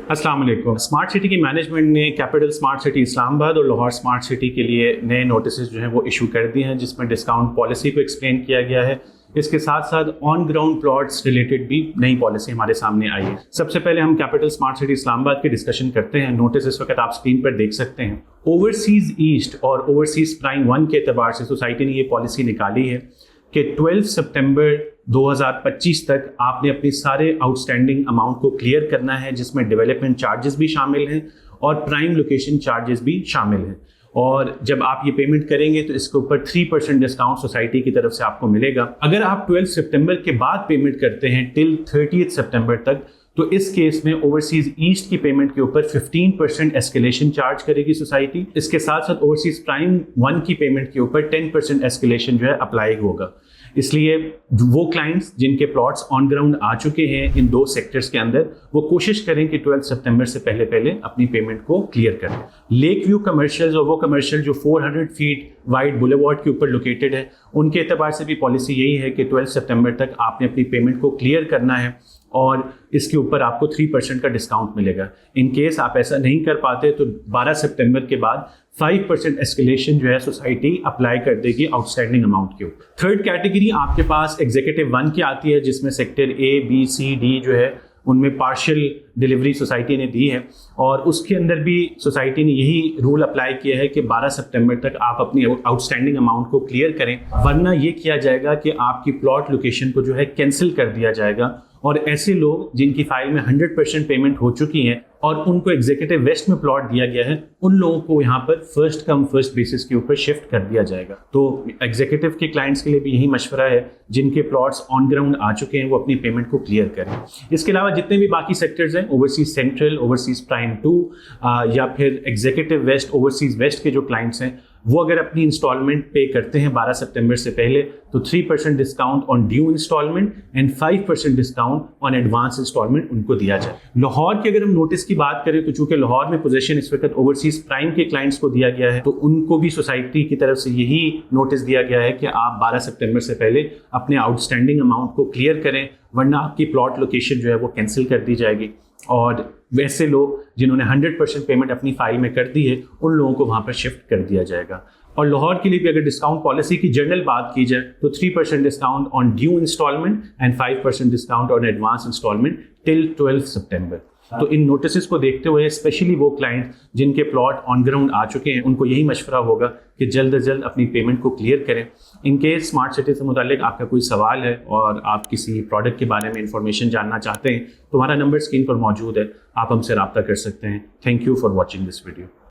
अस्सलाम वालेकुम। Smart city की मैनेजमेंट ने कैपिटल स्मार्ट सिटी इस्लामाबाद और लाहौर स्मार्ट सिटी के लिए नए नोटिस जो हैं वो इशू कर दिए हैं, जिसमें डिस्काउंट पॉलिसी को एक्सप्लेन किया गया है। इसके साथ साथ ऑन ग्राउंड प्लॉट्स रिलेटेड भी नई पॉलिसी हमारे सामने आई है। सबसे पहले हम कैपिटल स्मार्ट सिटी इस्लामाबाद की डिस्कशन करते हैं। नोटिस इस वक्त आप स्क्रीन पर देख सकते हैं। ओवरसीज ईस्ट और ओवरसीज प्राइम 1 के एतबार से सोसाइटी ने ये पॉलिसी निकाली है कि 12 सितंबर 2025 तक आपने अपने सारे आउटस्टैंडिंग अमाउंट को क्लियर करना है, जिसमें डेवलपमेंट चार्जेस भी शामिल हैं और प्राइम लोकेशन चार्जेस भी शामिल हैं। और जब आप ये पेमेंट करेंगे तो इसके ऊपर 3% डिस्काउंट सोसाइटी की तरफ से आपको मिलेगा। अगर आप 12 सितंबर के बाद पेमेंट करते हैं टिल 30 सितंबर तक, तो इस केस में ओवरसीज ईस्ट की पेमेंट के ऊपर 15% एस्केलेशन चार्ज करेगी सोसाइटी। इसके साथ साथ ओवरसीज प्राइम 1 की पेमेंट के ऊपर 10% एस्केलेशन जो है अप्लाई होगा। इसलिए वो क्लाइंट्स जिनके प्लॉट्स ऑन ग्राउंड आ चुके हैं इन दो सेक्टर्स के अंदर, वो कोशिश करें कि 12 सितंबर से पहले पहले अपनी पेमेंट को क्लियर करें। लेक व्यू कमर्शियल और वो कमर्शियल जो 400 फीट वाइड बुलेवार्ड के ऊपर लोकेटेड है, उनके एतबार से भी पॉलिसी यही है कि 12 सितंबर तक आपने अपनी पेमेंट को क्लियर करना है और इसके ऊपर आपको 3% का डिस्काउंट मिलेगा। इन केस आप ऐसा नहीं कर पाते तो 12 सितंबर के बाद 5% एस्केलेशन जो है सोसाइटी अप्लाई कर देगी आउटस्टैंडिंग अमाउंट के ऊपर। थर्ड कैटेगरी आपके पास एग्जीक्यूटिव 1 की आती है, जिसमें sector A B C D जो है उनमें पार्शियल डिलीवरी सोसाइटी ने दी है और उसके अंदर भी सोसाइटी ने यही रूल अप्लाई किया है कि 12 सितंबर तक आप अपनी आउटस्टैंडिंग अमाउंट को क्लियर करें, वरना ये किया जाएगा कि आपकी प्लॉट लोकेशन को जो है कैंसिल कर दिया जाएगा। और ऐसे लोग जिनकी फाइल में 100% पेमेंट हो चुकी है और उनको एग्जीक्यूटिव वेस्ट में प्लॉट दिया गया है, उन लोगों को यहाँ पर फर्स्ट कम फर्स्ट बेसिस के ऊपर शिफ्ट कर दिया जाएगा। तो एग्जीक्यूटिव के क्लाइंट्स के लिए भी यही मशवरा है, जिनके प्लॉट्स ऑन ग्राउंड आ चुके हैं वो अपनी पेमेंट को क्लियर करें। इसके अलावा जितने भी बाकी सेक्टर्स हैं, ओवरसीज सेंट्रल, ओवरसीज प्राइम 2 या फिर एग्जीक्यूटिव वेस्ट, ओवरसीज वेस्ट के जो क्लाइंट्स हैं, वो अगर अपनी इंस्टॉलमेंट पे करते हैं 12 सितंबर से पहले, तो 3% discount on due instalment and 5% discount on advance instalment उनको दिया जाए। लाहौर की अगर हम नोटिस की बात करें तो चूंकि लाहौर में पोजीशन इस वक्त ओवरसीज प्राइम के क्लाइंट्स को दिया गया है, तो उनको भी सोसाइटी की तरफ से यही नोटिस दिया गया है कि आप 12 सितंबर से पहले अपने आउटस्टैंडिंग अमाउंट को क्लियर करें, वरना आपकी प्लॉट लोकेशन जो है वो कैंसिल कर दी जाएगी। और वैसे लोग जिन्होंने 100% पेमेंट अपनी फाइल में कर दी है, उन लोगों को वहां पर शिफ्ट कर दिया जाएगा। और लाहौर के लिए भी अगर डिस्काउंट पॉलिसी की जनरल बात की जाए तो 3% discount on due instalment and 5% discount on advance instalment till 12 सितंबर। तो इन नोटिस को देखते हुए स्पेशली वो क्लाइंट जिनके प्लॉट ऑन ग्राउंड आ चुके हैं, उनको यही मशवरा होगा कि जल्द से जल्द अपनी पेमेंट को क्लियर करें। इनके स्मार्ट सिटी से मुतालिक आपका कोई सवाल है और आप किसी प्रोडक्ट के बारे में इंफॉर्मेशन जानना चाहते हैं, तो हमारा नंबर स्क्रीन पर मौजूद है, आप हमसे रब्ता कर सकते हैं। Thank you for watching this video.